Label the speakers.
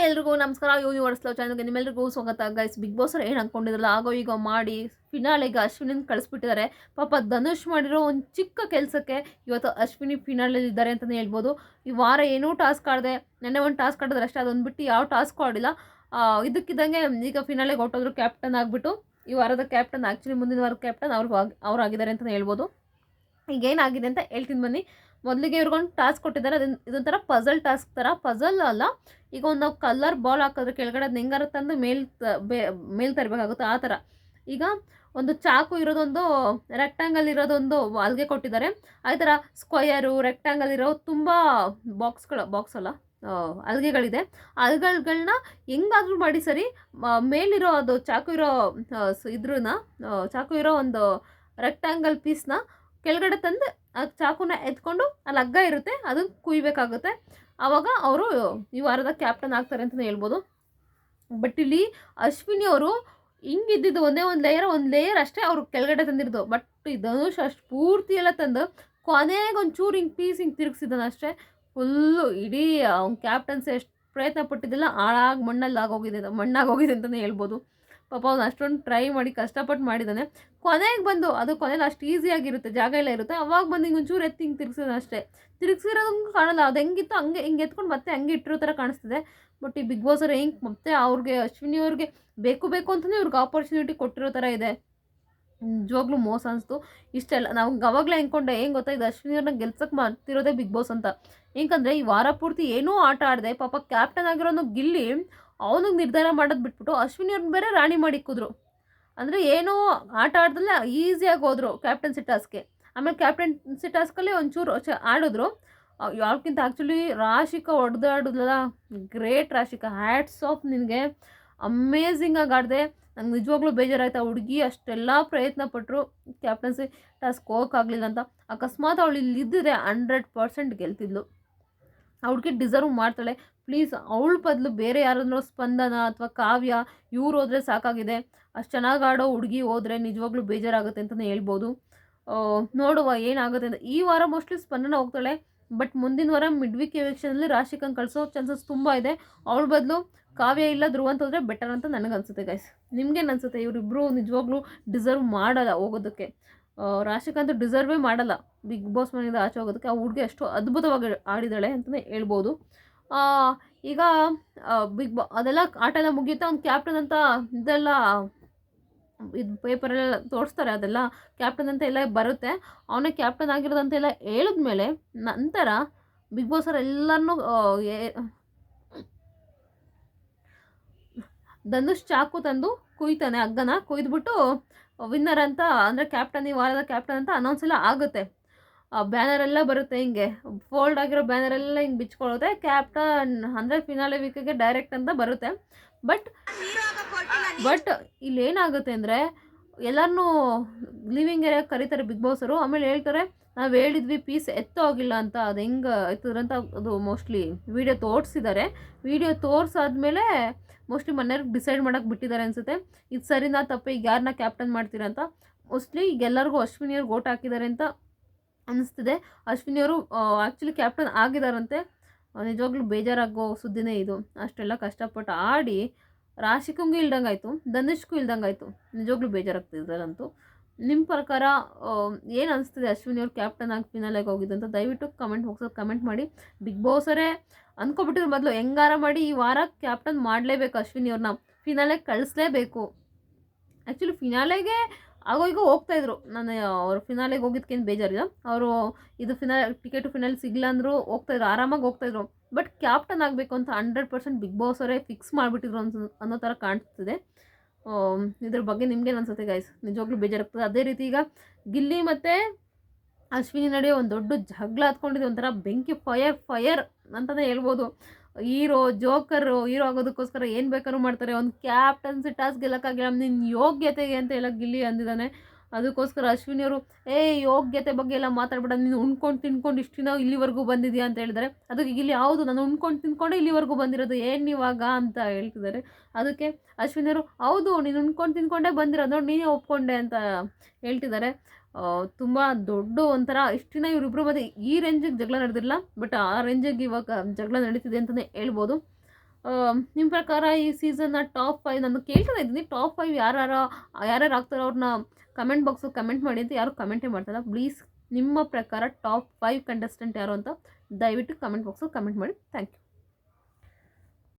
Speaker 1: ಎಲ್ರಿಗೂ ನಮಸ್ಕಾರ. Universe love ಚಾನಲ್ಗೆ ನಿಮ್ಮೆಲ್ರಿಗೂ ಸ್ವಾಗತ. ಗೈಸ್, ಬಿಗ್ ಬಾಸ್ ಅವ್ರು ಏನು ಅಂದ್ಕೊಂಡಿದ್ರಲ್ಲ ಆಗೋ ಈಗ ಮಾಡಿ ಫಿನಾಲೆಗೆ ಅಶ್ವಿನಿನ ಕಳಿಸ್ಬಿಟ್ಟಿದ್ದಾರೆ. ಪಾಪ ಧನುಷ್ ಮಾಡಿರೋ ಒಂದು ಚಿಕ್ಕ ಕೆಲಸಕ್ಕೆ ಇವತ್ತು ಅಶ್ವಿನಿ ಫಿನಾಲಲ್ಲಿ ಇದ್ದಾರೆ ಅಂತಲೇ ಹೇಳ್ಬೋದು. ಈ ವಾರ ಏನೂ ಟಾಸ್ಕ್ ಆಡಿದೆ, ನೆನ್ನೆ ಒಂದು ಟಾಸ್ಕ್ ಆಡಿದ್ರೆ ಅಷ್ಟೇ, ಅದೊಂದು ಬಿಟ್ಟು ಯಾವ ಟಾಸ್ಕು ಆಡಿಲ್ಲ. ಇದಕ್ಕಿದ್ದಂಗೆ ಈಗ ಫಿನಾಲೆಗೆ ಹೊಟ್ಟೋದ್ರು ಕ್ಯಾಪ್ಟನ್ ಆಗಿಬಿಟ್ಟು. ಈ ವಾರದ ಕ್ಯಾಪ್ಟನ್, ಆ್ಯಕ್ಚುಲಿ ಮುಂದಿನ ವಾರದ ಕ್ಯಾಪ್ಟನ್ ಅವ್ರಾಗಿದ್ದಾರೆ ಅಂತಲೇ ಹೇಳ್ಬೋದು. ಈಗ ಏನಾಗಿದೆ ಅಂತ ಹೇಳ್ತೀನಿ ಬನ್ನಿ. ಮೊದಲಿಗೆ ಇವ್ರಿಗೊಂದು ಟಾಸ್ಕ್ ಕೊಟ್ಟಿದ್ದಾರೆ. ಇದೊಂಥರ ಪಝಲ್ ಟಾಸ್ಕ್ ಥರ. ಪಝಲ್ ಅಲ್ಲ, ಈಗ ಒಂದು ನಾವು ಕಲರ್ ಬಾಲ್ ಹಾಕಿದ್ರೆ ಕೆಳಗಡೆ ಅದನ್ನ ಹೆಂಗಾರ ತಂದು ಮೇಲ್ ತರಬೇಕಾಗುತ್ತೆ ಆ ಥರ. ಈಗ ಒಂದು ಚಾಕು ಇರೋದೊಂದು, ರೆಕ್ಟ್ಯಾಂಗಲ್ ಇರೋದೊಂದು ಅಲ್ಗೆ ಕೊಟ್ಟಿದ್ದಾರೆ. ಅದೇ ಥರ ಸ್ಕ್ವಯರು, ರೆಕ್ಟ್ಯಾಂಗಲ್ ಇರೋ ತುಂಬ ಬಾಕ್ಸ್ ಅಲ್ಲ ಅಲ್ಗೆಗಳಿದೆ. ಅಲ್ಗೆಗಳನ್ನ ಹೆಂಗಾದ್ರೂ ಮಾಡಿ ಸರಿ ಮೇಲಿರೋ ಅದು ಚಾಕು ಇರೋ ಒಂದು ರೆಕ್ಟ್ಯಾಂಗಲ್ ಪೀಸ್ನ ಕೆಳಗಡೆ ತಂದು ಆ ಚಾಕುನ ಎತ್ಕೊಂಡು ಅಲ್ಲಿ ಹಗ್ಗ ಇರುತ್ತೆ, ಅದನ್ನು ಕುಯ್ಬೇಕಾಗುತ್ತೆ. ಆವಾಗ ಅವರು ಈ ವಾರದ ಕ್ಯಾಪ್ಟನ್ ಆಗ್ತಾರೆ ಅಂತಲೇ ಹೇಳ್ಬೋದು. ಬಟ್ ಇಲ್ಲಿ ಅಶ್ವಿನಿ ಅವರು ಹಿಂಗಿದ್ದಿದ್ದು ಒಂದೇ ಒಂದು ಲೇಯರ್ ಅಷ್ಟೇ ಅವರು ಕೆಳಗಡೆ ತಂದಿರೋದು. ಬಟ್ ಈ ಧನುಷ್ ಅಷ್ಟು ಪೂರ್ತಿ ಎಲ್ಲ ತಂದು ಕೊನೆಗೆ ಒಂಚೂರು ಹಿಂಗೆ ಪೀಸ್ ಹಿಂಗೆ ತಿರುಗಿಸಿದ್ದಾನೆ ಅಷ್ಟೇ. ಫುಲ್ಲು ಇಡೀ ಅವ್ನ ಕ್ಯಾಪ್ಟನ್ಸಿ ಎಷ್ಟು ಪ್ರಯತ್ನ ಪಟ್ಟಿದ್ದಿಲ್ಲ, ಹಾಳಾಗಿ ಮಣ್ಣಾಗೋಗಿದೆ ಅಂತಲೇ ಹೇಳ್ಬೋದು. ಪಾಪ ಅವ್ನು ಅಷ್ಟೊಂದು ಟ್ರೈ ಮಾಡಿ ಕಷ್ಟಪಟ್ಟು ಮಾಡಿದ್ದಾನೆ. ಕೊನೆಗೆ ಬಂದು ಅದು ಕೊನೆಯಲ್ಲಿ ಅಷ್ಟು ಈಸಿಯಾಗಿರುತ್ತೆ, ಜಾಗ ಎಲ್ಲ ಇರುತ್ತೆ, ಅವಾಗ ಬಂದು ಹಿಂಗೆ ಒಂಚೂರು ಎತ್ತಿ ಹಿಂಗೆ ತಿರ್ಗಿಸೋದು ಅಷ್ಟೇ. ತಿರುಗಿಸಿರೋದಂಗೆ ಕಾಣಲ್ಲ, ಅದು ಹೆಂಗಿತ್ತು ಹಿಂಗೆ ಎತ್ಕೊಂಡು ಮತ್ತೆ ಹಂಗೆ ಇಟ್ಟಿರೋ ಥರ ಕಾಣಿಸ್ತಿದೆ. ಬಟ್ ಈ ಬಿಗ್ ಬಾಸ್ ಅವ್ರು ಹೆಂಗೆ ಮತ್ತೆ ಅವ್ರಿಗೆ ಅಶ್ವಿನಿ ಅವ್ರಿಗೆ ಬೇಕು ಅಂತಲೇ ಇವ್ರಿಗೆ ಆಪರ್ಚುನಿಟಿ ಕೊಟ್ಟಿರೋ ಥರ ಇದೆ. ನಿಜವಾಗ್ಲೂ ಮೋಸ ಅನಿಸ್ತು. ಇಷ್ಟೆಲ್ಲ ನಾವು ಅವಾಗಲೇ ಹೆಂಗೆ ಗೊತ್ತಾ, ಇದು ಅಶ್ವಿನಿ ಅವ್ರನ್ನ ಗೆಲ್ಸಕ್ಕೆ ಮಾಡ್ತಿರೋದೇ ಬಿಗ್ ಬಾಸ್ ಅಂತ. ಏಕೆಂದರೆ ಈ ವಾರ ಪೂರ್ತಿ ಏನೂ ಆಟ ಆಡದೆ ಪಾಪ ಕ್ಯಾಪ್ಟನ್ ಆಗಿರೋನು ಗಿಲ್ಲಿ ಅವನಿಗೆ ನಿರ್ಧಾರ ಮಾಡೋದು ಬಿಟ್ಬಿಟ್ಟು ಅಶ್ವಿನಿ ಅವ್ರನ್ನ ಬೇರೆ ರಾಣಿ ಮಾಡಿಕ್ಕಿದ್ರು. ಅಂದರೆ ಏನೋ ಆಟ ಆಡ್ದಲ್ಲ ಈಸಿಯಾಗಿ ಹೋದರು ಕ್ಯಾಪ್ಟನ್ಸಿ ಟಾಸ್ಕ್ಗೆ. ಆಮೇಲೆ ಕ್ಯಾಪ್ಟನ್ಸಿ ಟಾಸ್ಕಲ್ಲಿ ಒಂಚೂರು ಆಡಿದ್ರು. ಯಾವ್ದಕ್ಕಿಂತ ಆ್ಯಕ್ಚುಲಿ ರಾಶಿಕಾ ಹೊಡೆದಾಡಿದ್ಲಲ್ಲ, ಗ್ರೇಟ್ ರಾಶಿಕಾ, ಹ್ಯಾಟ್ಸ್ ಆಫ್ ನಿನಗೆ, ಅಮೇಝಿಂಗಾಗಿ ಆಡಿದೆ. ನಂಗೆ ನಿಜವಾಗ್ಲೂ ಬೇಜಾರಾಯ್ತು. ಆ ಹುಡುಗಿ ಅಷ್ಟೆಲ್ಲ ಪ್ರಯತ್ನ ಪಟ್ಟರು ಕ್ಯಾಪ್ಟನ್ಸಿ ಟಾಸ್ಕ್ ಹೋಗೋಕ್ಕಾಗಲಿಲ್ಲ ಅಂತ. ಅಕಸ್ಮಾತ್ ಅವಳು ಇಲ್ಲಿದ್ದರೆ 100% ಗೆಲ್ತಿದ್ಲು. ಆ ಹುಡುಗಿ ಡಿಸರ್ವ್ ಮಾಡ್ತಾಳೆ. ಪ್ಲೀಸ್ ಅವಳ ಬದಲು ಬೇರೆ ಯಾರಾದ್ರೂ ಸ್ಪಂದನ ಅಥವಾ ಕಾವ್ಯ ಇವ್ರು ಹೋದರೆ ಸಾಕಾಗಿದೆ. ಅಷ್ಟು ಚೆನ್ನಾಗಿ ಆಡೋ ಹುಡುಗಿ ಹೋದರೆ ನಿಜವಾಗ್ಲೂ ಬೇಜಾರಾಗುತ್ತೆ ಅಂತಲೇ ಹೇಳ್ಬೋದು. ನೋಡುವ ಏನಾಗುತ್ತೆ ಅಂತ. ಈ ವಾರ ಮೋಸ್ಟ್ಲಿ ಸ್ಪಂದನ ಹೋಗ್ತಾಳೆ. ಬಟ್ ಮುಂದಿನ ವಾರ ಮಿಡ್-ವೀಕ್ ಎವಿಕ್ಷನಲ್ಲಿ ರಾಶಿಕಂಗೆ ಕಳಿಸೋ ಚಾನ್ಸಸ್ ತುಂಬ ಇದೆ. ಅವಳ ಬದಲು ಕಾವ್ಯ ಇಲ್ಲ ಧ್ರುವ ಅಂತ ಹೋದರೆ ಬೆಟರ್ ಅಂತ ನನಗನ್ಸುತ್ತೆ ಗೈಸ್. ನಿಮ್ಗೇನು ಅನಿಸುತ್ತೆ? ಇವರಿಬ್ಬರು ನಿಜವಾಗ್ಲೂ ಡಿಸರ್ವ್ ಮಾಡಲ್ಲ ಹೋಗೋದಕ್ಕೆ. ರಾಶಿಕಾ ಅಂತೂ ಡಿಸರ್ವೇ ಮಾಡಲ್ಲ ಬಿಗ್ ಬಾಸ್ ಮನೆಯಿಂದ ಆಚೆ ಹೋಗೋದಕ್ಕೆ. ಆ ಹುಡುಗಿ ಅಷ್ಟು ಅದ್ಭುತವಾಗಿ ಆಡಿದಾಳೆ ಅಂತಲೇ ಹೇಳ್ಬೋದು. ಈಗ ಅದೆಲ್ಲ ಆಟ ಎಲ್ಲ ಮುಗಿಯುತ್ತೆ. ಅವ್ನು ಕ್ಯಾಪ್ಟನ್ ಅಂತ ಇದೆಲ್ಲ ಇದು ಪೇಪರೆಲ್ಲ ತೋರಿಸ್ತಾರೆ, ಅದೆಲ್ಲ ಕ್ಯಾಪ್ಟನ್ ಅಂತ ಎಲ್ಲ ಬರುತ್ತೆ. ಅವನೇ ಕ್ಯಾಪ್ಟನ್ ಆಗಿರೋದಂತೆಲ್ಲ ಹೇಳಿದ್ಮೇಲೆ ನಂತರ ಬಿಗ್ ಬಾಸ್ ಅವ್ರು ಎಲ್ಲರನ್ನೂ ಧನುಷ್ ಚಾಕು ತಂದು ಕುಯ್ತಾನೆ, ಹಗ್ಗನ ಕುಯ್ದುಬಿಟ್ಟು ವಿನ್ನರ್ ಅಂತ, ಅಂದರೆ ಕ್ಯಾಪ್ಟನ್, ಈ ವಾರದ ಕ್ಯಾಪ್ಟನ್ ಅಂತ ಅನೌನ್ಸ್ ಎಲ್ಲ ಆಗುತ್ತೆ. ಬ್ಯಾನರೆಲ್ಲ ಬರುತ್ತೆ, ಹಿಂಗೆ ಫೋಲ್ಡ್ ಆಗಿರೋ ಬ್ಯಾನರೆಲ್ಲ ಹಿಂಗೆ ಬಿಚ್ಕೊಳ್ಳುತ್ತೆ. ಕ್ಯಾಪ್ಟನ್ ಅಂದರೆ ಫಿನಾಲೆ ವೀಕಿಗೆ ಡೈರೆಕ್ಟ್ ಅಂತ ಬರುತ್ತೆ. ಬಟ್ ಇಲ್ಲಿ ಏನಾಗುತ್ತೆ ಅಂದರೆ ಎಲ್ಲರನ್ನೂ ಲಿವಿಂಗ್ ಏರಿಯಾಗೆ ಕರೀತಾರೆ ಬಿಗ್ ಬಾಸರು. ಆಮೇಲೆ ಹೇಳ್ತಾರೆ ನಾವು ಹೇಳಿದ್ವಿ ಪೀಸ್ ಎತ್ತೋಗಿಲ್ಲ ಅಂತ. ಅದು ಹೆಂಗೆ ಎತ್ತಿದ್ರಂತ ಅದು ಮೋಸ್ಟ್ಲಿ ವಿಡಿಯೋ ತೋರಿಸಿದ್ದಾರೆ. ವಿಡಿಯೋ ತೋರಿಸಾದ್ಮೇಲೆ ಮೋಸ್ಟ್ಲಿ ಮನೆಯವ್ರಿಗೆ ಡಿಸೈಡ್ ಮಾಡೋಕ್ಕೆ ಬಿಟ್ಟಿದ್ದಾರೆ ಅನಿಸುತ್ತೆ. ಇದು ಸರಿನಾ ತಪ್ಪು, ಈಗ ಯಾರನ್ನ ಕ್ಯಾಪ್ಟನ್ ಮಾಡ್ತೀರಂತ. ಮೋಸ್ಟ್ಲಿ ಈಗ ಎಲ್ಲರಿಗೂ ಅಶ್ವಿನಿಯವ್ರಿಗೆ ಓಟ್ ಹಾಕಿದ್ದಾರೆ ಅಂತ ಅನ್ನಿಸ್ತಿದೆ. ಅಶ್ವಿನಿಯವರು ಆ್ಯಕ್ಚುಲಿ ಕ್ಯಾಪ್ಟನ್ ಆಗಿದ್ದಾರಂತೆ. ನಿಜವಾಗ್ಲೂ ಬೇಜಾರಾಗೋ ಸುದ್ದಿನೇ ಇದು. ಅಷ್ಟೆಲ್ಲ ಕಷ್ಟಪಟ್ಟು ಆಡಿ ರಾಶಿಕಂಗೂ ಇಲ್ದಂಗಾಯಿತು, ಧನುಷ್ಗೂ ಇಲ್ದಂಗಾಯಿತು. ನಿಜವಾಗ್ಲೂ ಬೇಜಾರಾಗ್ತಿದ್ದಾರಂತೂ. ನಿಮ್ಮ ಪ್ರಕಾರ ಏನು ಅನಿಸ್ತಿದೆ ಅಶ್ವಿನಿಯವ್ರು ಕ್ಯಾಪ್ಟನ್ ಆಗಿ ಫಿನಾಲೆಗೆ ಹೋಗಿದ್ದು ಅಂತ ದಯವಿಟ್ಟು ಕಮೆಂಟ್ ಬಾಕ್ಸಲ್ಲಿ ಕಮೆಂಟ್ ಮಾಡಿ. ಬಿಗ್ ಬಾಸರೇ ಅಂದ್ಕೊಬಿಟ್ಟಿರೋ ಬದಲು ಹೆಂಗಾರ ಮಾಡಿ ಈ ವಾರ ಕ್ಯಾಪ್ಟನ್ ಮಾಡಲೇಬೇಕು, ಅಶ್ವಿನಿಯವ್ರನ್ನ ಫಿನಾಲೆಗೆ ಕಳಿಸ್ಲೇಬೇಕು. ಆ್ಯಕ್ಚುಲಿ ಫಿನಾಲೆಗೆ ಈಗ ಹೋಗ್ತಾಯಿದ್ರು. ನಾನು ಅವ್ರು ಫಿನಾಲೆಗೆ ಹೋಗಿದ್ದಕ್ಕೇನು ಬೇಜಾರಿಲ್ಲ. ಅವರು ಇದು ಟಿಕೆಟು ಫಿನಾಲೆ ಸಿಗಲ್ಲ ಅಂದರೂ ಹೋಗ್ತಾಯಿದ್ರು, ಆರಾಮಾಗಿ ಹೋಗ್ತಾಯಿದ್ರು. ಬಟ್ ಕ್ಯಾಪ್ಟನ್ ಆಗಬೇಕು ಅಂತ 100% ಬಿಗ್ ಬಾಸ್ ಅವರೇ ಫಿಕ್ಸ್ ಮಾಡಿಬಿಟ್ಟಿದ್ರು ಅನ್ನೋ ಥರ ಕಾಣ್ತಿದೆ. ಇದ್ರ ಬಗ್ಗೆ ನಿಮ್ಗೇನು ಅನ್ಸುತ್ತೆ ಗೈಸ್? ನಿಜವಾಗ್ಲೂ ಬೇಜಾರಾಗ್ತದೆ. ಅದೇ ರೀತಿ ಈಗ ಗಿಲ್ಲಿ ಮತ್ತು ಅಶ್ವಿನಿ ನಡುವೆ ಒಂದು ದೊಡ್ಡ ಜಗಳ ಹತ್ಕೊಂಡಿದೆ. ಒಂಥರ ಬೆಂಕಿ ಫೈರ್ ಅಂತಲೇ ಹೇಳ್ಬೋದು. ಹೀರೋ ಆಗೋದಕ್ಕೋಸ್ಕರ ಏನು ಬೇಕಾದ್ರೂ ಮಾಡ್ತಾರೆ. ಒಂದು ಕ್ಯಾಪ್ಟನ್ಸಿ ಟಾಸ್ಕ್ ಗೆಲ್ಲಕ್ಕಾಗಿಲ್ಲ, ನಿನ್ನ ಯೋಗ್ಯತೆಗೆ ಅಂತ ಎಲ್ಲ ಗಿಲ್ಲಿ ಅಂದಿದ್ದಾನೆ. ಅದಕ್ಕೋಸ್ಕರ ಅಶ್ವಿನಿಯವರು ಯೋಗ್ಯತೆ ಬಗ್ಗೆ ಎಲ್ಲ ಮಾತಾಡ್ಬೇಡ, ನೀನು ಉಣ್ಕೊಂಡು ತಿನ್ಕೊಂಡು ಇಷ್ಟು ದಿನ ಇಲ್ಲಿವರೆಗೂ ಬಂದಿದೆಯಾ ಅಂತ ಹೇಳಿದ್ದಾರೆ. ಅದಕ್ಕೆ ಗಿಲ್ಲಿ ಹೌದು ನಾನು ಉಣ್ಕೊಂಡು ತಿನ್ಕೊಂಡೆ ಇಲ್ಲಿವರೆಗೂ ಬಂದಿರೋದು, ಏನು ಇವಾಗ ಅಂತ ಹೇಳ್ತಿದ್ದಾರೆ. ಅದಕ್ಕೆ ಅಶ್ವಿನಿಯವರು ಹೌದು ನೀನು ಉಣ್ಕೊಂಡು ತಿನ್ಕೊಂಡೇ ಬಂದಿರೋದು ನೋಡಿ, ನೀನೇ ಒಪ್ಕೊಂಡೆ ಅಂತ ಹೇಳ್ತಿದ್ದಾರೆ. ತುಂಬ ದೊಡ್ಡ ಒಂಥರ ಇಷ್ಟು ದಿನ ಇವರಿಬ್ಬರು ಮಧ್ಯೆ ಈ ರೇಂಜಿಗೆ ಜಗಳ ನಡೆದಿಲ್ಲ. ಬಟ್ ಆ ರೇಂಜಿಗೆ ಇವಾಗ ಜಗಳ ನಡೀತಿದೆ ಅಂತಲೇ ಹೇಳ್ಬೋದು. ನಿಮ್ಮ ಪ್ರಕಾರ ಈ ಸೀಸನ್ನ ಟಾಪ್ 5 ನಾನು ಕೇಳ್ತಾನೆ ಇದ್ದೀನಿ. ಟಾಪ್ 5 ಯಾರ್ಯಾರು ಆಗ್ತಾರೋ ಅವ್ರನ್ನ ಕಮೆಂಟ್ ಬಾಕ್ಸಲ್ಲಿ ಕಮೆಂಟ್ ಮಾಡಿ ಅಂತ ಯಾರು ಕಮೆಂಟೇ ಮಾಡ್ತಾಯಿಲ್ಲ. ಪ್ಲೀಸ್ ನಿಮ್ಮ ಪ್ರಕಾರ ಟಾಪ್ 5 ಕಂಟೆಸ್ಟೆಂಟ್ ಯಾರು ಅಂತ ದಯವಿಟ್ಟು ಕಮೆಂಟ್ ಬಾಕ್ಸಲ್ಲಿ ಕಮೆಂಟ್ ಮಾಡಿ. Thank you.